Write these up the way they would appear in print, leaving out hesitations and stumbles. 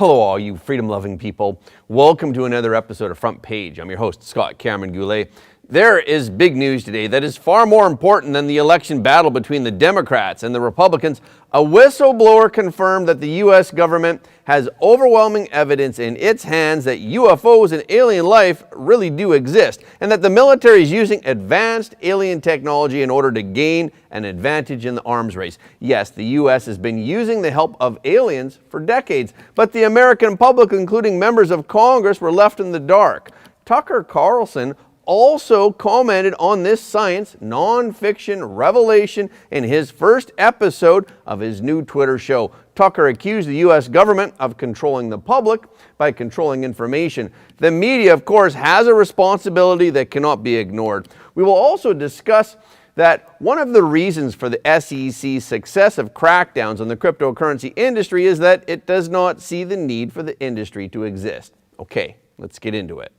Hello all you freedom-loving people. Welcome to another episode of Front Page. I'm your host, Scott Cameron Goulet. There is big news today that is far more important than the election battle between the Democrats and the Republicans. A whistleblower confirmed that the U.S. government has overwhelming evidence in its hands that UFOs and alien life really do exist, and that the military is using advanced alien technology in order to gain an advantage in the arms race. Yes, the U.S. has been using the help of aliens for decades, but the American public, including members of Congress, were left in the dark. Tucker Carlson also commented on this science non-fiction revelation in his first episode of his new Twitter show. Tucker accused the U.S. government of controlling the public by controlling information. The media, of course, has a responsibility that cannot be ignored. We will also discuss that one of the reasons for the SEC's successive crackdowns on the cryptocurrency industry is that it does not see the need for the industry to exist. Okay, let's get into it.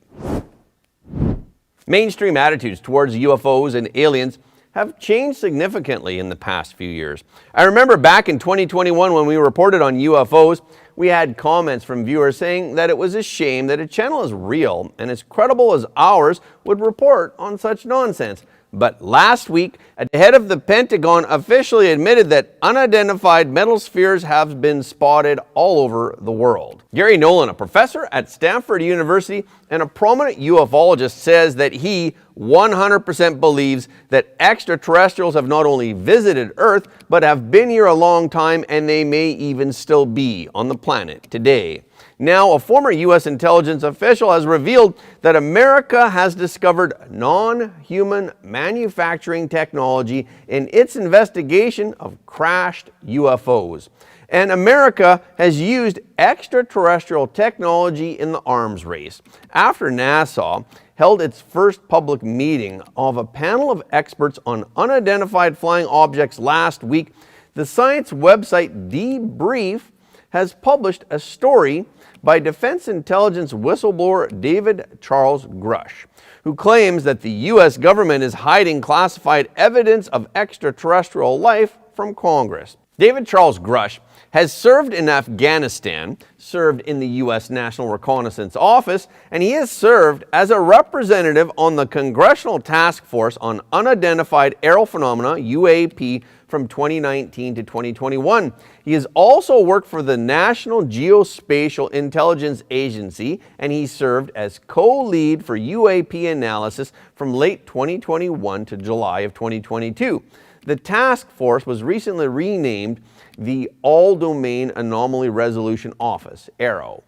Mainstream attitudes towards UFOs and aliens have changed significantly in the past few years. I remember back in 2021 when we reported on UFOs, we had comments from viewers saying that it was a shame that a channel as real and as credible as ours would report on such nonsense. But last week, a head of the Pentagon officially admitted that unidentified metal spheres have been spotted all over the world. Gary Nolan, a professor at Stanford University and a prominent ufologist, says that he 100% believes that extraterrestrials have not only visited Earth, but have been here a long time, and they may even still be on the planet today. Now, a former U.S. intelligence official has revealed that America has discovered non-human manufacturing technology in its investigation of crashed UFOs. And America has used extraterrestrial technology in the arms race. After NASA held its first public meeting of a panel of experts on unidentified flying objects last week, the science website Debrief has published a story by Defense Intelligence whistleblower David Charles Grush, who claims that the U.S. government is hiding classified evidence of extraterrestrial life from Congress. David Charles Grush has served in Afghanistan, served in the U.S. National Reconnaissance Office, and he has served as a representative on the Congressional Task Force on Unidentified Aerial Phenomena, UAP, from 2019 to 2021. He has also worked for the National Geospatial Intelligence Agency, and he served as co-lead for UAP analysis from late 2021 to July of 2022. The task force was recently renamed the All-Domain Anomaly Resolution Office, AARO.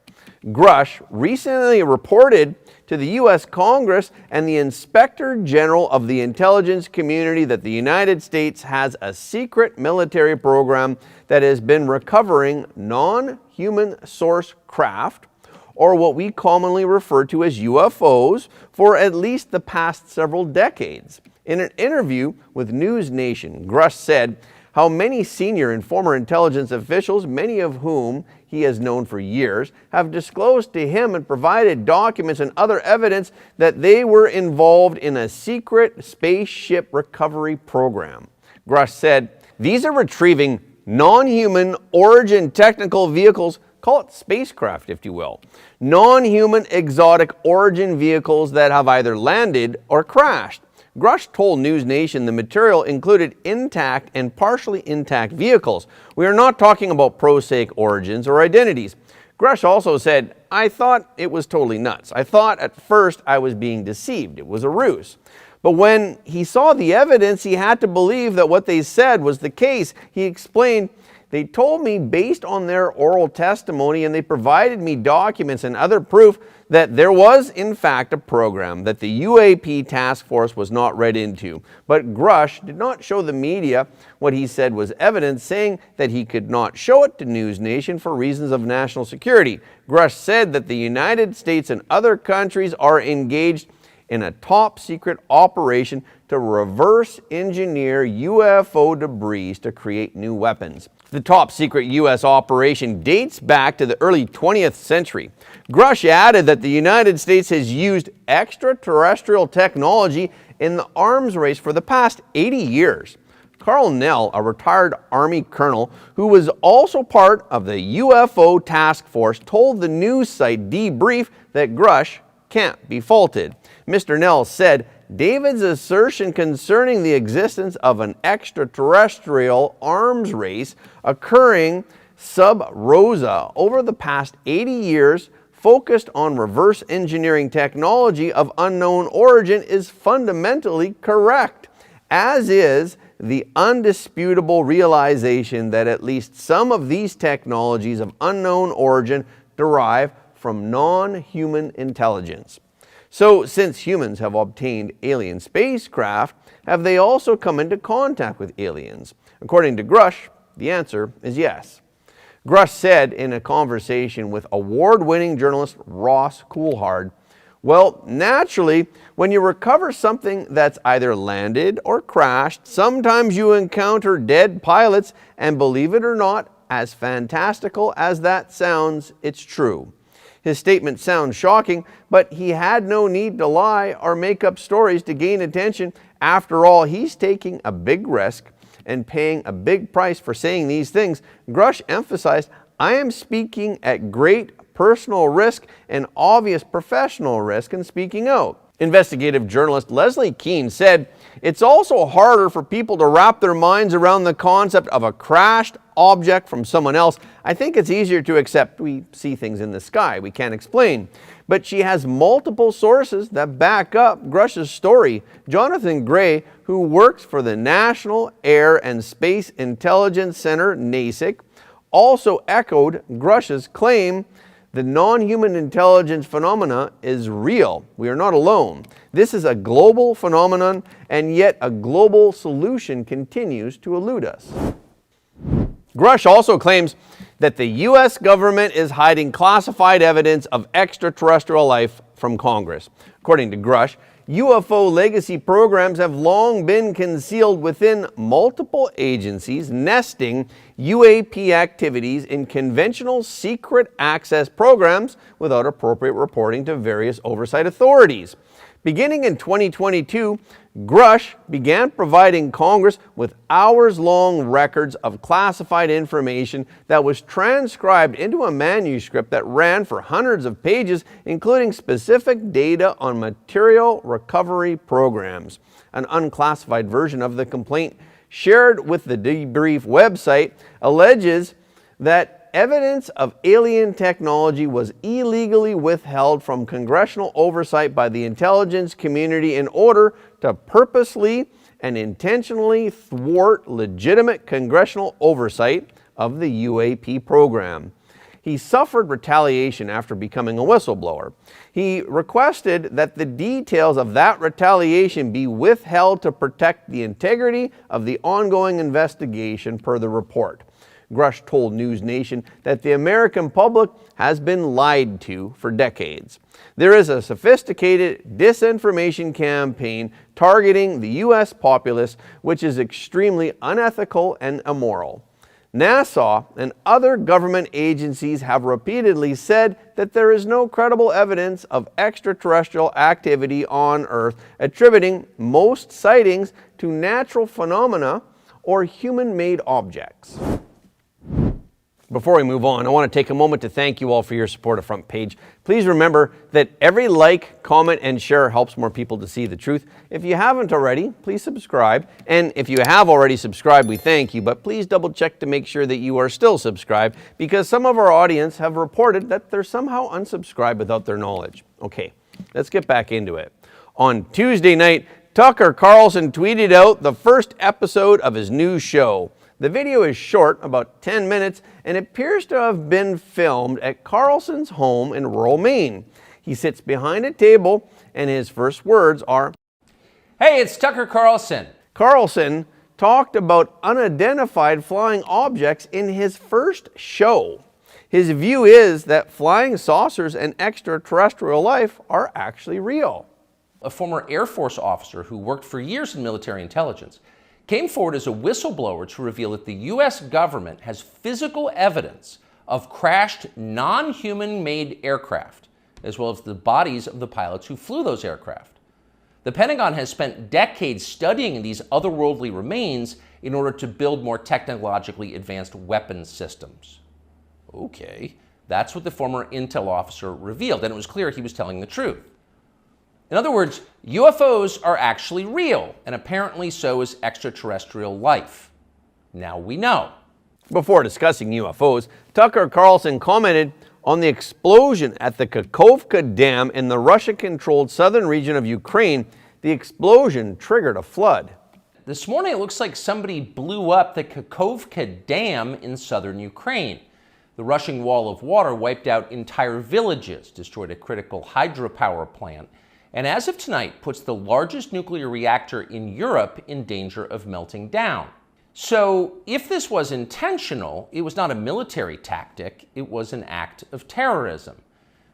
Grush recently reported to the U.S. Congress and the Inspector General of the Intelligence Community that the United States has a secret military program that has been recovering non-human source craft, or what we commonly refer to as UFOs, for at least the past several decades. In an interview with News Nation, Grush said how many senior and former intelligence officials, many of whom he has known for years, have disclosed to him and provided documents and other evidence that they were involved in a secret spaceship recovery program. Grush said, "These are retrieving non-human origin technical vehicles, call it spacecraft if you will, non-human exotic origin vehicles that have either landed or crashed." Grush told News Nation the material included intact and partially intact vehicles. We are not talking about prosaic origins or identities. Grush also said, "I thought it was totally nuts. I thought at first I was being deceived. It was a ruse. But when he saw the evidence, he had to believe that what they said was the case." He explained, "They told me based on their oral testimony, and they provided me documents and other proof that there was in fact a program that the UAP task force was not read into." But Grush did not show the media what he said was evidence, saying that he could not show it to News Nation for reasons of national security. Grush said that the United States and other countries are engaged in a top secret operation to reverse engineer UFO debris to create new weapons. The top secret U.S. operation dates back to the early 20th century. Grush added that the United States has used extraterrestrial technology in the arms race for the past 80 years. Carl Nell, a retired Army colonel who was also part of the UFO task force, told the news site Debrief that Grush can't be faulted. Mr. Nell said, David's assertion concerning the existence of an extraterrestrial arms race occurring sub rosa over the past 80 years focused on reverse engineering technology of unknown origin is fundamentally correct, as is the undisputable realization that at least some of these technologies of unknown origin derive from non-human intelligence. So, since humans have obtained alien spacecraft, have they also come into contact with aliens? According to Grush, the answer is yes. Grush said in a conversation with award-winning journalist Ross Coulthard, well, naturally, when you recover something that's either landed or crashed, sometimes you encounter dead pilots, and believe it or not, as fantastical as that sounds, it's true. His statement sounds shocking, but he had no need to lie or make up stories to gain attention. After all, he's taking a big risk and paying a big price for saying these things. Grush emphasized, I am speaking at great personal risk and obvious professional risk in speaking out. Investigative journalist Leslie Keane said, it's also harder for people to wrap their minds around the concept of a crashed object from someone else. I think it's easier to accept we see things in the sky we can't explain. But she has multiple sources that back up Grush's story. Jonathan Gray, who works for the National Air and Space Intelligence Center, NASIC, also echoed Grush's claim the non-human intelligence phenomena is real. We are not alone. This is a global phenomenon, and yet a global solution continues to elude us. Grush also claims that the U.S. government is hiding classified evidence of extraterrestrial life from Congress. According to Grush, UFO legacy programs have long been concealed within multiple agencies, nesting UAP activities in conventional secret access programs without appropriate reporting to various oversight authorities. Beginning in 2022, Grush began providing Congress with hours-long records of classified information that was transcribed into a manuscript that ran for hundreds of pages, including specific data on material recovery programs. An unclassified version of the complaint shared with the Debrief website alleges that evidence of alien technology was illegally withheld from congressional oversight by the intelligence community in order to purposely and intentionally thwart legitimate congressional oversight of the UAP program. He suffered retaliation after becoming a whistleblower. He requested that the details of that retaliation be withheld to protect the integrity of the ongoing investigation, per the report. Grush told News Nation that the American public has been lied to for decades. There is a sophisticated disinformation campaign targeting the U.S. populace, which is extremely unethical and immoral. NASA and other government agencies have repeatedly said that there is no credible evidence of extraterrestrial activity on Earth, attributing most sightings to natural phenomena or human-made objects. Before we move on, I want to take a moment to thank you all for your support of Front Page. Please remember that every like, comment, and share helps more people to see the truth. If you haven't already, please subscribe. And if you have already subscribed, we thank you, but please double check to make sure that you are still subscribed, because some of our audience have reported that they're somehow unsubscribed without their knowledge. Okay, let's get back into it. On Tuesday night, Tucker Carlson tweeted out the first episode of his new show. The video is short, about 10 minutes, and appears to have been filmed at Carlson's home in rural Maine. He sits behind a table, and his first words are, "Hey, it's Tucker Carlson." Carlson talked about unidentified flying objects in his first show. His view is that flying saucers and extraterrestrial life are actually real. A former Air Force officer who worked for years in military intelligence came forward as a whistleblower to reveal that the U.S. government has physical evidence of crashed non-human-made aircraft, as well as the bodies of the pilots who flew those aircraft. The Pentagon has spent decades studying these otherworldly remains in order to build more technologically advanced weapons systems. Okay, that's what the former intel officer revealed, and it was clear he was telling the truth. In other words, UFOs are actually real, and apparently so is extraterrestrial life. Now we know. Before discussing UFOs, Tucker Carlson commented on the explosion at the Kakhovka Dam in the Russia-controlled southern region of Ukraine. The explosion triggered a flood. This morning it looks like somebody blew up the Kakhovka Dam in southern Ukraine. The rushing wall of water wiped out entire villages, destroyed a critical hydropower plant, and as of tonight puts the largest nuclear reactor in Europe in danger of melting down. So if this was intentional, it was not a military tactic, it was an act of terrorism.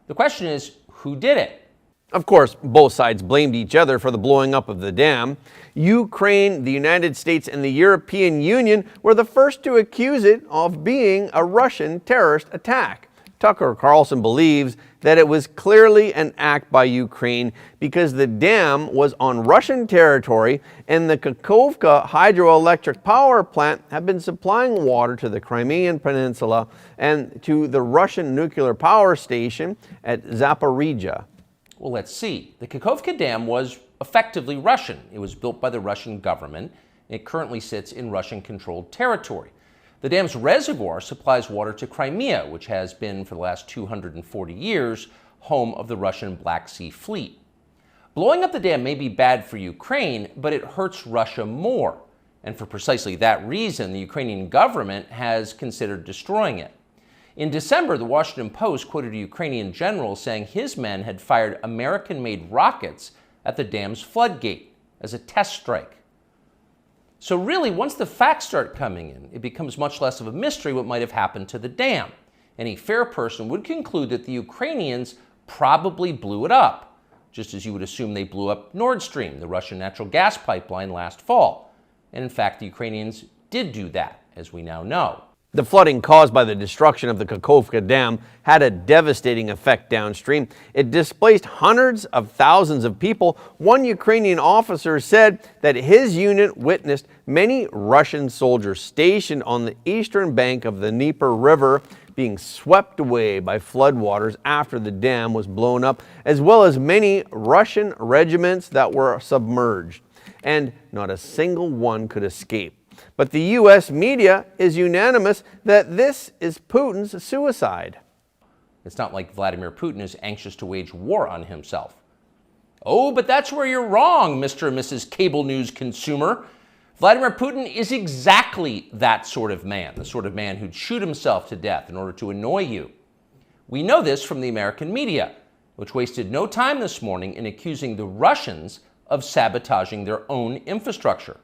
The question is, who did it? Of course, both sides blamed each other for the blowing up of the dam. Ukraine, the United States, and the European Union were the first to accuse it of being a Russian terrorist attack. Tucker Carlson believes that it was clearly an act by Ukraine because the dam was on Russian territory and the Kakhovka hydroelectric power plant had been supplying water to the Crimean Peninsula and to the Russian nuclear power station at Zaporizhzhia. Well, let's see. The Kakhovka Dam was effectively Russian. It was built by the Russian government. It currently sits in Russian-controlled territory. The dam's reservoir supplies water to Crimea, which has been, for the last 240 years, home of the Russian Black Sea Fleet. Blowing up the dam may be bad for Ukraine, but it hurts Russia more. And for precisely that reason, the Ukrainian government has considered destroying it. In December, the Washington Post quoted a Ukrainian general saying his men had fired American-made rockets at the dam's floodgate as a test strike. So really, once the facts start coming in, it becomes much less of a mystery what might have happened to the dam. Any fair person would conclude that the Ukrainians probably blew it up, just as you would assume they blew up Nord Stream, the Russian natural gas pipeline, last fall. And in fact, the Ukrainians did do that, as we now know. The flooding caused by the destruction of the Kakhovka Dam had a devastating effect downstream. It displaced hundreds of thousands of people. One Ukrainian officer said that his unit witnessed many Russian soldiers stationed on the eastern bank of the Dnieper River being swept away by floodwaters after the dam was blown up, as well as many Russian regiments that were submerged. And not a single one could escape. But the U.S. media is unanimous that this is Putin's suicide. It's not like Vladimir Putin is anxious to wage war on himself. Oh, but that's where you're wrong, Mr. and Mrs. Cable News consumer. Vladimir Putin is exactly that sort of man, the sort of man who'd shoot himself to death in order to annoy you. We know this from the American media, which wasted no time this morning in accusing the Russians of sabotaging their own infrastructure.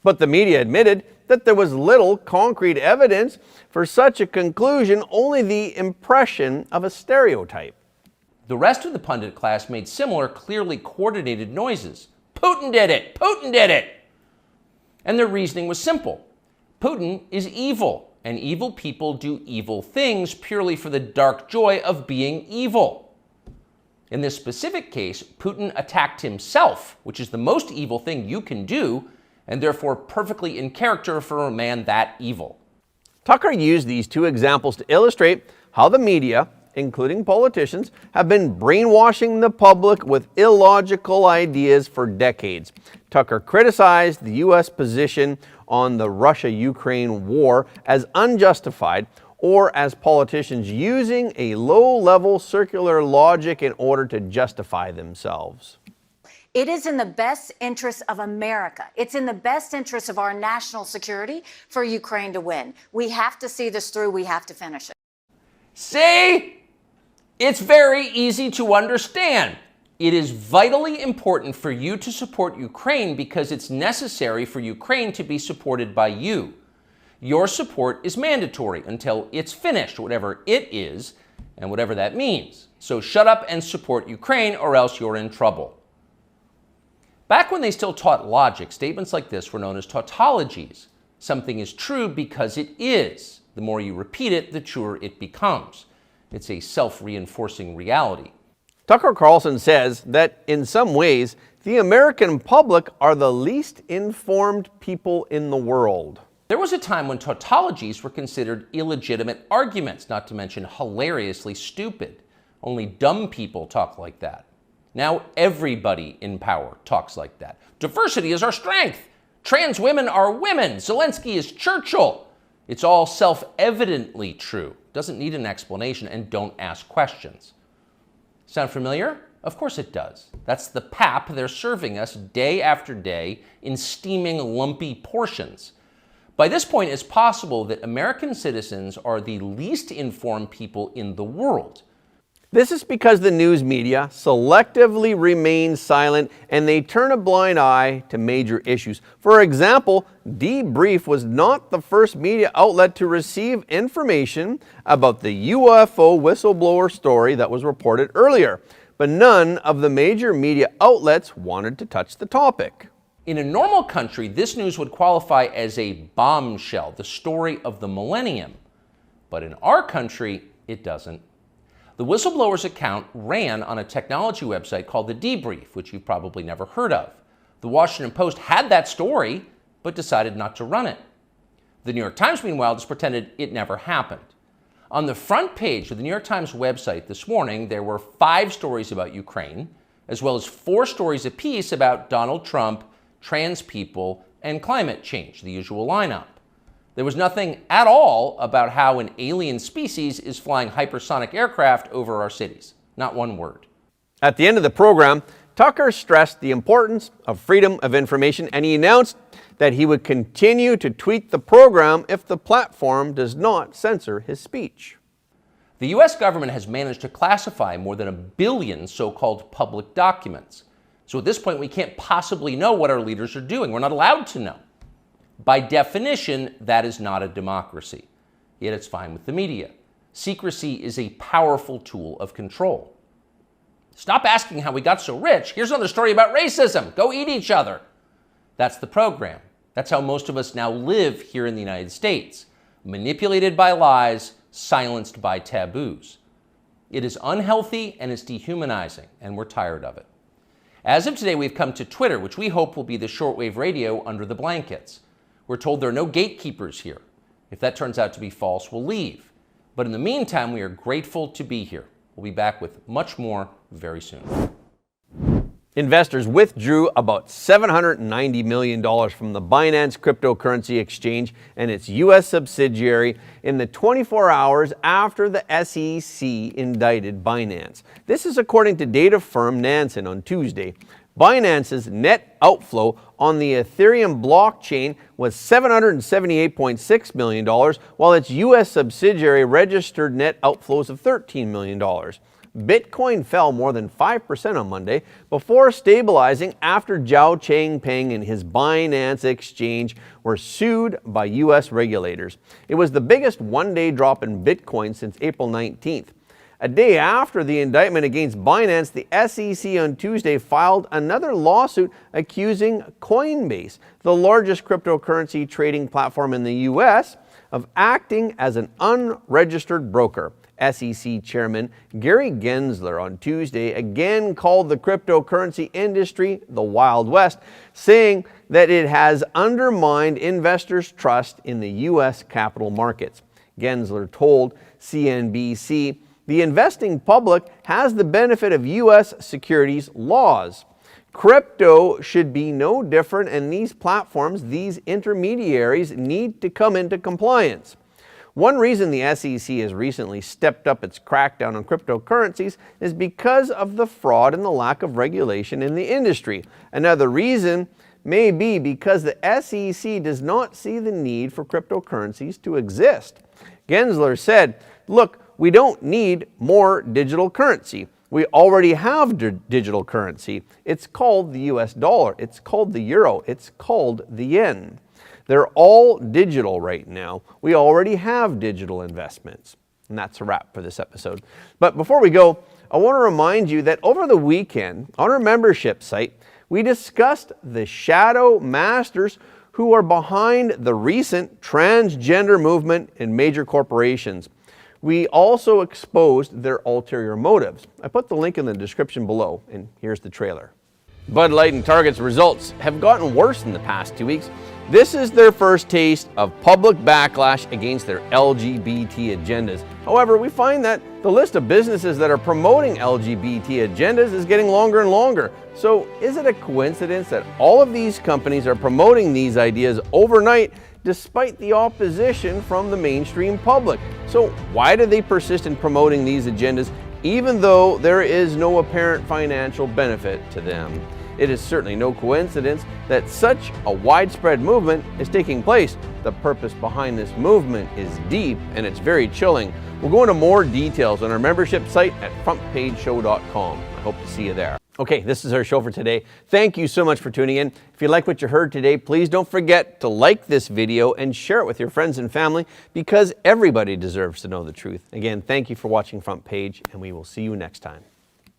But the media admitted that there was little concrete evidence for such a conclusion, only the impression of a stereotype. The rest of the pundit class made similar, clearly coordinated noises. Putin did it! Putin did it! And their reasoning was simple. Putin is evil, and evil people do evil things purely for the dark joy of being evil. In this specific case, Putin attacked himself, which is the most evil thing you can do, and therefore perfectly in character for a man that evil. Tucker used these two examples to illustrate how the media, including politicians, have been brainwashing the public with illogical ideas for decades. Tucker criticized the U.S. position on the Russia-Ukraine war as unjustified, or as politicians using a low-level circular logic in order to justify themselves. It is in the best interest of America. It's in the best interest of our national security for Ukraine to win. We have to see this through. We have to finish it. See? It's very easy to understand. It is vitally important for you to support Ukraine because it's necessary for Ukraine to be supported by you. Your support is mandatory until it's finished, whatever it is, and whatever that means. So shut up and support Ukraine, or else you're in trouble. Back when they still taught logic, statements like this were known as tautologies. Something is true because it is. The more you repeat it, the truer it becomes. It's a self-reinforcing reality. Tucker Carlson says that in some ways, the American public are the least informed people in the world. There was a time when tautologies were considered illegitimate arguments, not to mention hilariously stupid. Only dumb people talk like that. Now everybody in power talks like that. Diversity is our strength. Trans women are women. Zelensky is Churchill. It's all self-evidently true. Doesn't need an explanation, and don't ask questions. Sound familiar? Of course it does. That's the pap they're serving us day after day in steaming, lumpy portions. By this point, it's possible that American citizens are the least informed people in the world. This is because the news media selectively remain silent and they turn a blind eye to major issues. For example, Debrief was not the first media outlet to receive information about the UFO whistleblower story that was reported earlier, but none of the major media outlets wanted to touch the topic. In a normal country, this news would qualify as a bombshell, the story of the millennium. But in our country, it doesn't. The whistleblower's account ran on a technology website called The Debrief, which you've probably never heard of. The Washington Post had that story, but decided not to run it. The New York Times, meanwhile, just pretended it never happened. On the front page of the New York Times website this morning, there were 5 stories about Ukraine, as well as 4 stories apiece about Donald Trump, trans people, and climate change, the usual lineup. There was nothing at all about how an alien species is flying hypersonic aircraft over our cities. Not one word. At the end of the program, Tucker stressed the importance of freedom of information, and he announced that he would continue to tweet the program if the platform does not censor his speech. The U.S. government has managed to classify more than 1 billion so-called public documents. So at this point, we can't possibly know what our leaders are doing. We're not allowed to know. By definition, that is not a democracy. Yet it's fine with the media. Secrecy is a powerful tool of control. Stop asking how we got so rich. Here's another story about racism. Go eat each other. That's the program. That's how most of us now live here in the United States. Manipulated by lies, silenced by taboos. It is unhealthy and it's dehumanizing, and we're tired of it. As of today, we've come to Twitter, which we hope will be the shortwave radio under the blankets. We're told there are no gatekeepers here. If that turns out to be false, we'll leave. But in the meantime, we are grateful to be here. We'll be back with much more very soon. Investors withdrew about $790 million from the Binance cryptocurrency exchange and its U.S. subsidiary in the 24 hours after the SEC indicted Binance. This is according to data firm Nansen on Tuesday. Binance's net outflow on the Ethereum blockchain was $778.6 million, while its U.S. subsidiary registered net outflows of $13 million. Bitcoin fell more than 5% on Monday before stabilizing after Zhao Changpeng and his Binance exchange were sued by U.S. regulators. It was the biggest one-day drop in Bitcoin since April 19th. A day after the indictment against Binance, the SEC on Tuesday filed another lawsuit accusing Coinbase, the largest cryptocurrency trading platform in the U.S., of acting as an unregistered broker. SEC Chairman Gary Gensler on Tuesday again called the cryptocurrency industry the Wild West, saying that it has undermined investors' trust in the U.S. capital markets. Gensler told CNBC, "The investing public has the benefit of U.S. securities laws. Crypto should be no different, and these platforms, these intermediaries, need to come into compliance." One reason the SEC has recently stepped up its crackdown on cryptocurrencies is because of the fraud and the lack of regulation in the industry. Another reason may be because the SEC does not see the need for cryptocurrencies to exist. Gensler said, "Look, we don't need more digital currency. We already have digital currency. It's called the US dollar. It's called the euro. It's called the yen. They're all digital right now. We already have digital investments." And that's a wrap for this episode. But before we go, I want to remind you that over the weekend on our membership site, we discussed the shadow masters who are behind the recent transgender movement in major corporations. We also exposed their ulterior motives. I put the link in the description below, and here's the trailer. Bud Light and Target's results have gotten worse in the past 2 weeks. This is their first taste of public backlash against their LGBT agendas. However, we find that the list of businesses that are promoting LGBT agendas is getting longer and longer. So is it a coincidence that all of these companies are promoting these ideas overnight despite the opposition from the mainstream public? So why do they persist in promoting these agendas even though there is no apparent financial benefit to them? It is certainly no coincidence that such a widespread movement is taking place. The purpose behind this movement is deep and it's very chilling. We'll go into more details on our membership site at frontpagewithscot.com. I hope to see you there. Okay, this is our show for today. Thank you so much for tuning in. If you like what you heard today, please don't forget to like this video and share it with your friends and family, because everybody deserves to know the truth. Again, thank you for watching Front Page, and we will see you next time.